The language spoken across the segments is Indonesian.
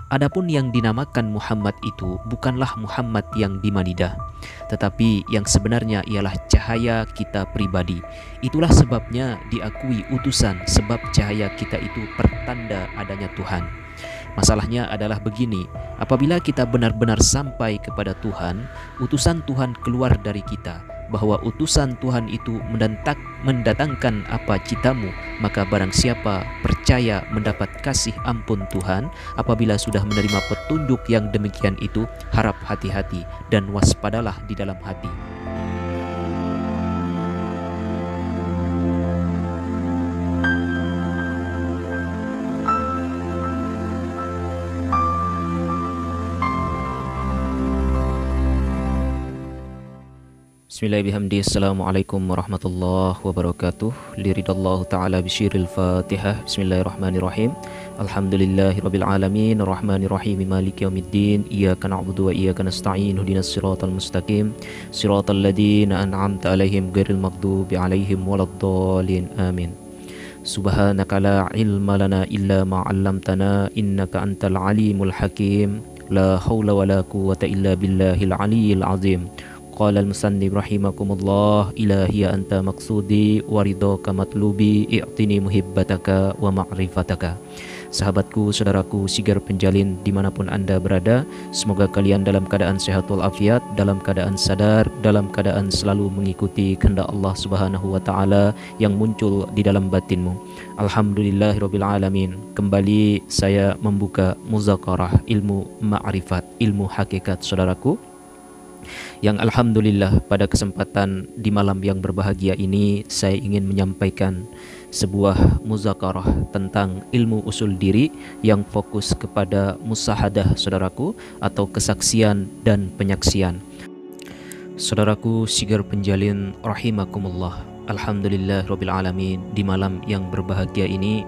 Adapun yang dinamakan Muhammad itu bukanlah Muhammad yang di Madinah, tetapi yang sebenarnya ialah cahaya kita pribadi. Itulah sebabnya diakui utusan, sebab cahaya kita itu pertanda adanya Tuhan. Masalahnya adalah begini, apabila kita benar-benar sampai kepada Tuhan, utusan Tuhan keluar dari kita, bahwa utusan Tuhan itu mendatangkan apa citamu, maka barang siapa percaya mendapat kasih ampun Tuhan. Apabila sudah menerima petunjuk yang demikian itu, harap hati-hati dan waspadalah di dalam hati. Bismillahirrahmanirrahim. Assalamualaikum warahmatullahi wabarakatuh. Liridallahu ta'ala bisyiril fatihah. Bismillahirrahmanirrahim. Alhamdulillahirabbil alamin, arrahmanirrahim, maliki yaumiddin. Iyyaka na'budu wa iyyaka nasta'in. Ihdinas siratal mustaqim, siratal ladzina an'amta 'alaihim ghairil maghdubi 'alaihim waladdallin. Amin. Subhanaka la ilma lana illa ma 'allamtana innaka antal alimul hakim. La haula wala quwwata illa billahil aliyyil azim. Qala al-musannif rahimakumullah, ilahiya anta maksudi waridaka matlubi i'tini muhibbataka wa ma'rifataka. Sahabatku, saudaraku, sigar penjalin dimanapun anda berada, semoga kalian dalam keadaan sehat walafiat, dalam keadaan sadar, dalam keadaan selalu mengikuti kehendak Allah Subhanahu wa ta'ala yang muncul di dalam batinmu. Alhamdulillahirabbil alamin. Kembali saya membuka muzakarah ilmu ma'rifat, ilmu hakikat, saudaraku, yang alhamdulillah pada kesempatan di malam yang berbahagia ini saya ingin menyampaikan sebuah muzakarah tentang ilmu usul diri yang fokus kepada musahadah, saudaraku, atau kesaksian dan penyaksian. Saudaraku sigar penjalin rahimakumullah, alhamdulillah rabbil alamin, di malam yang berbahagia ini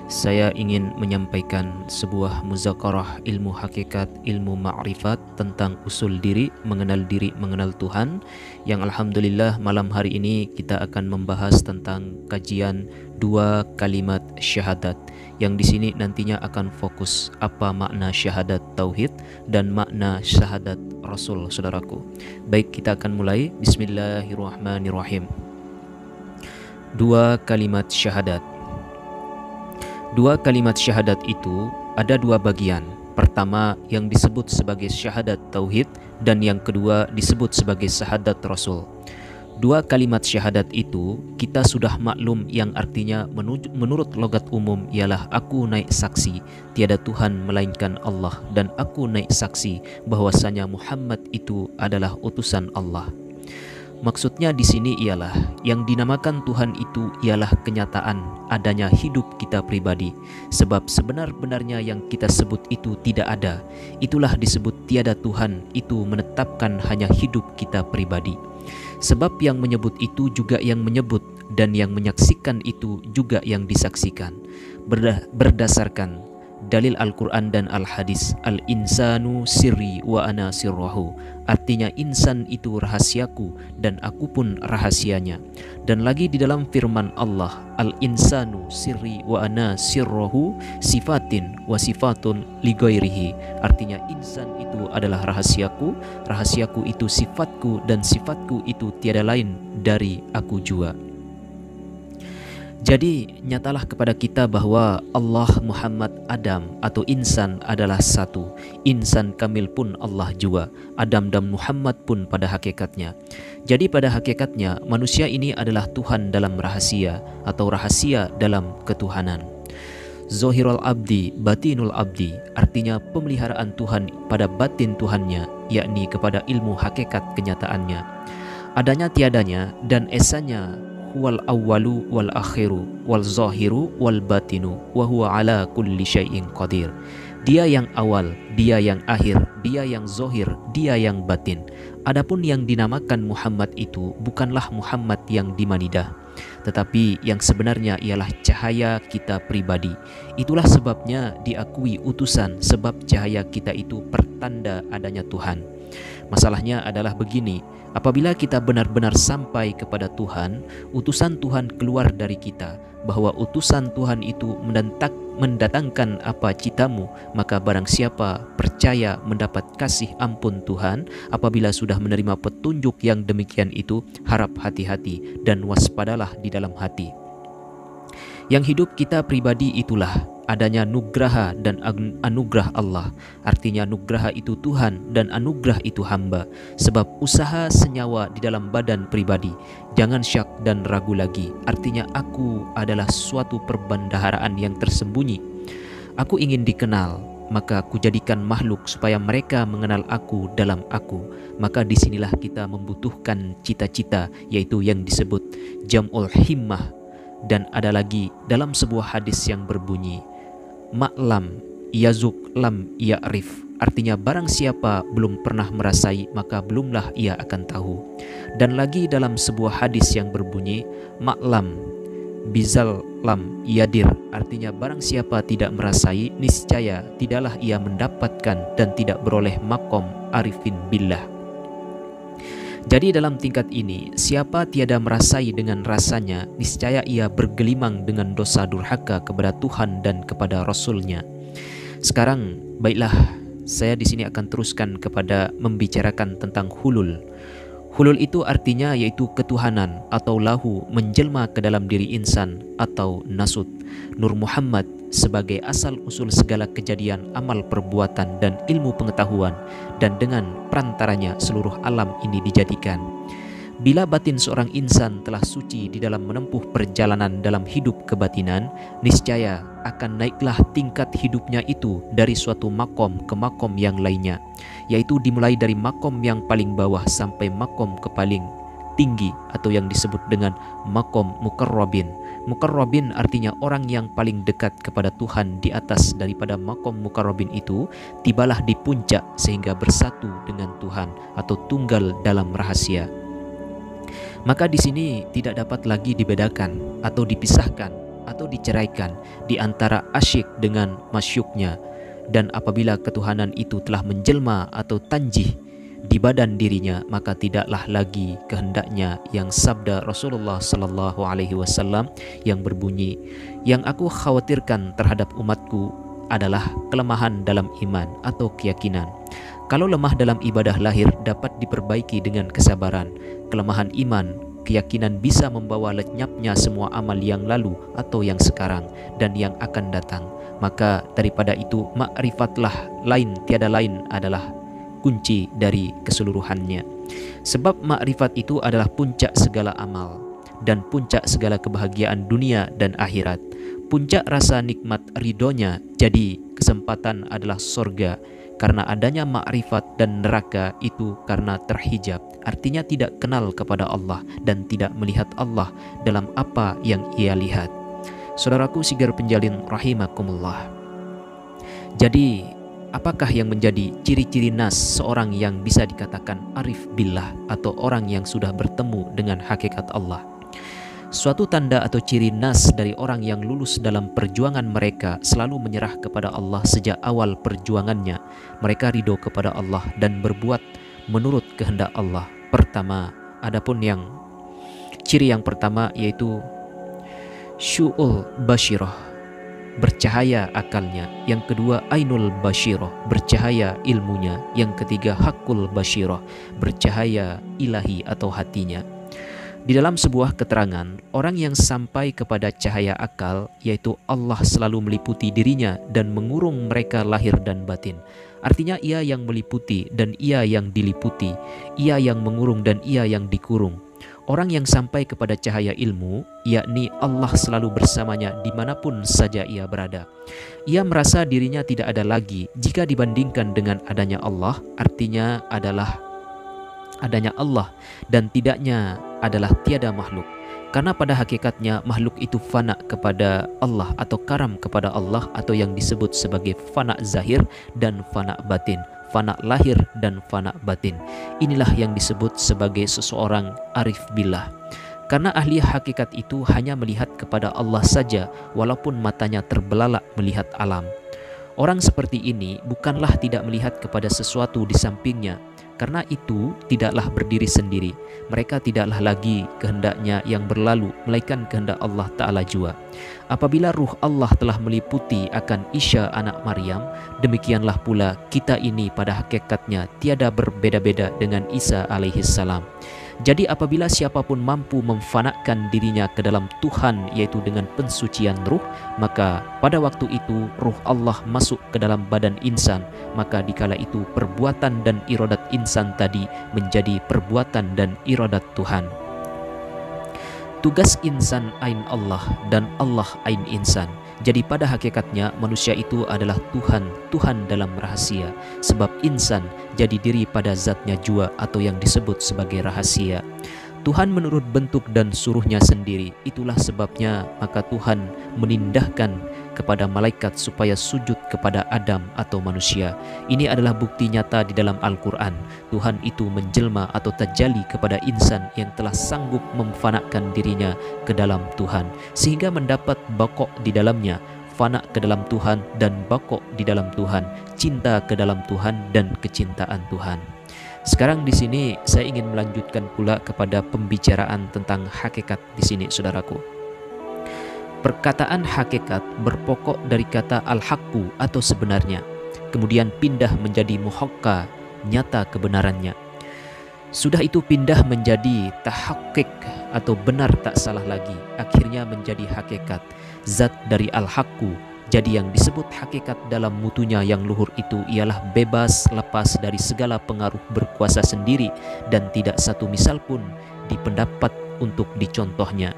saya ingin menyampaikan sebuah muzakarah ilmu hakikat, ilmu ma'rifat tentang usul diri, mengenal Tuhan, yang alhamdulillah malam hari ini kita akan membahas tentang kajian 2 kalimat syahadat, yang di sini nantinya akan fokus apa makna syahadat tauhid dan makna syahadat Rasul, saudaraku. Baik, kita akan mulai. Bismillahirrahmanirrahim. 2 kalimat syahadat. 2 kalimat syahadat itu ada 2 bagian. Pertama yang disebut sebagai syahadat tauhid, dan yang kedua disebut sebagai syahadat Rasul. 2 kalimat syahadat itu kita sudah maklum yang artinya menurut logat umum ialah aku naik saksi tiada Tuhan melainkan Allah, dan aku naik saksi bahwasanya Muhammad itu adalah utusan Allah. Maksudnya di sini ialah yang dinamakan Tuhan itu ialah kenyataan adanya hidup kita pribadi, sebab sebenar-benarnya yang kita sebut itu tidak ada. Itulah disebut tiada Tuhan, itu menetapkan hanya hidup kita pribadi. Sebab yang menyebut itu juga yang menyebut, dan yang menyaksikan itu juga yang disaksikan. Berdasarkan dalil Al-Quran dan Al-Hadis, al-insanu sirri wa ana sirrahu, artinya insan itu rahasiaku dan aku pun rahasianya. Dan lagi di dalam firman Allah, al-insanu sirri wa ana sirrahu sifatin wa sifatun li ghairihi, artinya insan itu adalah rahasiaku, rahasiaku itu sifatku, dan sifatku itu tiada lain dari aku jua. Jadi nyatalah kepada kita bahwa Allah, Muhammad, Adam atau insan adalah satu. Insan kamil pun Allah jua, Adam dan Muhammad pun pada hakikatnya. Jadi pada hakikatnya manusia ini adalah Tuhan dalam rahasia atau rahasia dalam ketuhanan. Zohirul abdi, batinul abdi, artinya pemeliharaan Tuhan pada batin Tuhannya, yakni kepada ilmu hakikat kenyataannya. Adanya tiadanya dan esanya wal awwalu wal akhiru wal zahiru wal batinu wa huwa ala kulli syai'in qadir. Dia yang awal, dia yang akhir, dia yang zahir, dia yang batin. Adapun yang dinamakan Muhammad itu bukanlah Muhammad yang di Madinah, tetapi yang sebenarnya ialah cahaya kita pribadi. Itulah sebabnya diakui utusan, sebab cahaya kita itu pertanda adanya Tuhan. Masalahnya adalah begini, apabila kita benar-benar sampai kepada Tuhan, utusan Tuhan keluar dari kita, bahwa utusan Tuhan itu mendatangkan apa citamu, maka barang siapa percaya mendapat kasih ampun Tuhan. Apabila sudah menerima petunjuk yang demikian itu, harap hati-hati dan waspadalah di dalam hati. Yang hidup kita pribadi itulah adanya nugraha dan anugerah Allah. Artinya nugraha itu Tuhan dan anugerah itu hamba. Sebab usaha senyawa di dalam badan pribadi, jangan syak dan ragu lagi. Artinya aku adalah suatu perbendaharaan yang tersembunyi. Aku ingin dikenal, maka aku jadikan makhluk supaya mereka mengenal aku dalam aku. Maka disinilah kita membutuhkan cita-cita, yaitu yang disebut jam'ul himmah. Dan ada lagi dalam sebuah hadis yang berbunyi, ma'lam yazuk lam ya'rif. Artinya barang siapa belum pernah merasai, maka belumlah ia akan tahu. Dan lagi dalam sebuah hadis yang berbunyi, ma'lam bizal lam yadir. Artinya barang siapa tidak merasai, niscaya tidaklah ia mendapatkan dan tidak beroleh makom arifin billah. Jadi dalam tingkat ini, siapa tiada merasai dengan rasanya, niscaya ia bergelimang dengan dosa durhaka kepada Tuhan dan kepada Rasul-Nya. Sekarang, baiklah, saya di sini akan teruskan kepada membicarakan tentang hulul. Hulul itu artinya yaitu ketuhanan atau lahu menjelma ke dalam diri insan atau nasut. Nur Muhammad sebagai asal usul segala kejadian amal perbuatan dan ilmu pengetahuan, dan dengan perantaranya seluruh alam ini dijadikan. Bila batin seorang insan telah suci di dalam menempuh perjalanan dalam hidup kebatinan, niscaya akan naiklah tingkat hidupnya itu dari suatu makom ke makom yang lainnya, yaitu dimulai dari makom yang paling bawah sampai makom ke paling tinggi atau yang disebut dengan makom mukarrabin. Mukarrabin artinya orang yang paling dekat kepada Tuhan. Di atas daripada makom mukarrabin itu, tibalah di puncak sehingga bersatu dengan Tuhan atau tunggal dalam rahasia. Maka di sini tidak dapat lagi dibedakan atau dipisahkan atau diceraikan di antara asyik dengan masyuknya. Dan apabila ketuhanan itu telah menjelma atau tanjih di badan dirinya, maka tidaklah lagi kehendaknya yang sabda Rasulullah sallallahu alaihi wasallam yang berbunyi, yang aku khawatirkan terhadap umatku adalah kelemahan dalam iman atau keyakinan. Kalau lemah dalam ibadah lahir dapat diperbaiki dengan kesabaran, kelemahan iman, keyakinan bisa membawa lenyapnya semua amal yang lalu atau yang sekarang dan yang akan datang. Maka daripada itu, ma'rifatlah lain tiada lain adalah kunci dari keseluruhannya. Sebab makrifat itu adalah puncak segala amal dan puncak segala kebahagiaan dunia dan akhirat. Puncak rasa nikmat ridhonya, jadi kesempatan adalah sorga. Karena adanya makrifat, dan neraka itu karena terhijab. Artinya tidak kenal kepada Allah dan tidak melihat Allah dalam apa yang ia lihat. Saudaraku sigar penjalin rahimakumullah. Jadi apakah yang menjadi ciri-ciri nas seorang yang bisa dikatakan arif billah atau orang yang sudah bertemu dengan hakikat Allah? Suatu tanda atau ciri nas dari orang yang lulus dalam perjuangan mereka selalu menyerah kepada Allah sejak awal perjuangannya. Mereka ridho kepada Allah dan berbuat menurut kehendak Allah. Pertama, adapun yang ciri yang pertama yaitu syu'ul basyirah, bercahaya akalnya. Yang kedua ainul basyirah, bercahaya ilmunya. Yang ketiga hakul basyirah, bercahaya ilahi atau hatinya. Di dalam sebuah keterangan, orang yang sampai kepada cahaya akal, yaitu Allah selalu meliputi dirinya dan mengurung mereka lahir dan batin. Artinya ia yang meliputi dan ia yang diliputi, ia yang mengurung dan ia yang dikurung. Orang yang sampai kepada cahaya ilmu, yakni Allah selalu bersamanya dimanapun saja ia berada. Ia merasa dirinya tidak ada lagi jika dibandingkan dengan adanya Allah, artinya adalah adanya Allah dan tidaknya adalah tiada makhluk. Karena pada hakikatnya makhluk itu fana kepada Allah atau karam kepada Allah, atau yang disebut sebagai fana zahir dan fana batin, fana lahir dan fana batin. Inilah yang disebut sebagai seseorang arif billah. Karena ahli hakikat itu hanya melihat kepada Allah saja walaupun matanya terbelalak melihat alam. Orang seperti ini bukanlah tidak melihat kepada sesuatu di sampingnya, Karena itu tidaklah berdiri sendiri. Mereka tidaklah lagi kehendaknya yang berlalu, melainkan kehendak Allah Ta'ala jua. Apabila ruh Allah telah meliputi akan Isa anak Maryam, demikianlah pula kita ini pada hakikatnya tiada berbeda-beda dengan Isa alaihissalam. Jadi apabila siapapun mampu memfanakkan dirinya ke dalam Tuhan, yaitu dengan pensucian ruh, maka pada waktu itu ruh Allah masuk ke dalam badan insan, maka dikala itu perbuatan dan iradat insan tadi menjadi perbuatan dan iradat Tuhan. Tugas insan ain Allah dan Allah ain insan. Jadi pada hakikatnya manusia itu adalah Tuhan dalam rahasia. Sebab insan jadi diri pada zatnya jua atau yang disebut sebagai rahasia. Tuhan menurut bentuk dan suruhnya sendiri. Itulah sebabnya maka Tuhan menindahkan kepada malaikat supaya sujud kepada Adam atau manusia. Ini adalah bukti nyata di dalam Al-Quran. Tuhan itu menjelma atau tajalli kepada insan yang telah sanggup memfanakkan dirinya ke dalam Tuhan, sehingga mendapat bakok di dalamnya, fana ke dalam Tuhan dan bakok di dalam Tuhan, cinta ke dalam Tuhan dan kecintaan Tuhan. Sekarang di sini saya ingin melanjutkan pula kepada pembicaraan tentang hakikat di sini, saudaraku. Perkataan hakikat berpokok dari kata al-haqqu atau sebenarnya, kemudian pindah menjadi muhaqqa, nyata kebenarannya. Sudah itu pindah menjadi tahakkik atau benar tak salah lagi, akhirnya menjadi hakikat, zat dari al-haqqu. Jadi yang disebut hakikat dalam mutunya yang luhur itu ialah bebas lepas dari segala pengaruh berkuasa sendiri dan tidak satu misal pun dipendapat untuk dicontohnya.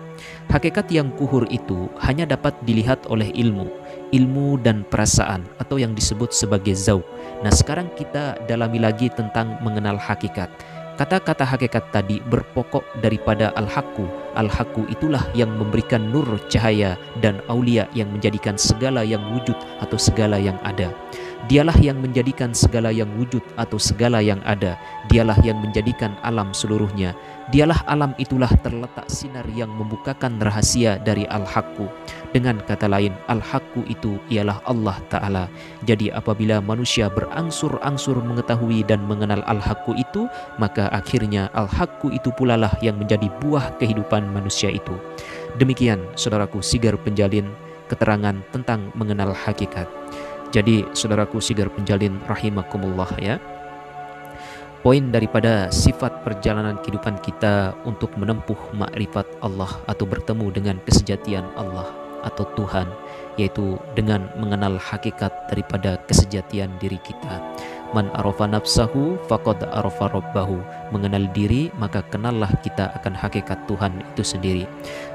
Hakikat yang kuhur itu hanya dapat dilihat oleh ilmu dan perasaan atau yang disebut sebagai zauq. Nah, sekarang kita dalami lagi tentang mengenal hakikat. Kata-kata hakikat tadi berpokok daripada al-haqqu. Al-haqqu itulah yang memberikan nur cahaya dan aulia yang menjadikan segala yang wujud atau segala yang ada. Dialah yang menjadikan segala yang wujud atau segala yang ada. Dialah yang menjadikan alam seluruhnya. Dialah alam itulah terletak sinar yang membukakan rahasia dari al-haqqu. Dengan kata lain, al-haqqu itu ialah Allah Ta'ala. Jadi apabila manusia berangsur-angsur mengetahui dan mengenal al-haqqu itu, maka akhirnya al-haqqu itu pula lah yang menjadi buah kehidupan manusia itu. Demikian saudaraku Sigar Penjalin keterangan tentang mengenal hakikat. Jadi saudaraku Sigar Penjalin rahimakumullah ya, poin daripada sifat perjalanan kehidupan kita untuk menempuh makrifat Allah atau bertemu dengan kesejatian Allah atau Tuhan, yaitu dengan mengenal hakikat daripada kesejatian diri kita. Man arafa nafsahu faqad arafa rabbahu. Mengenal diri maka kenallah kita akan hakikat Tuhan itu sendiri.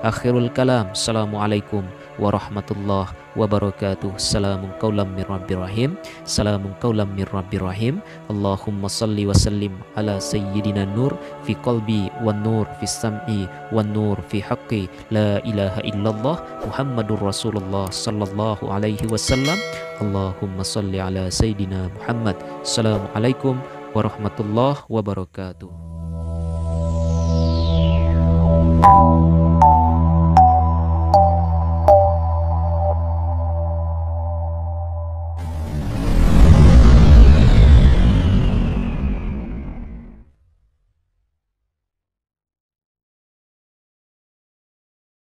Akhirul kalam. Assalamualaikum warahmatullahi wabarakatuh. Salamun qaulam mir rabbir rahim. Salamun qaulam mir rabbir rahim. Allahumma salli wa sallim ala sayyidina nur fi qalbi wan nur fi sam'i wan nur fi haqqi la ilaha illallah Muhammadur Rasulullah sallallahu alaihi wasallam. Allahumma salli ala sayyidina Muhammad. Assalamualaikum warahmatullahi wabarakatuh.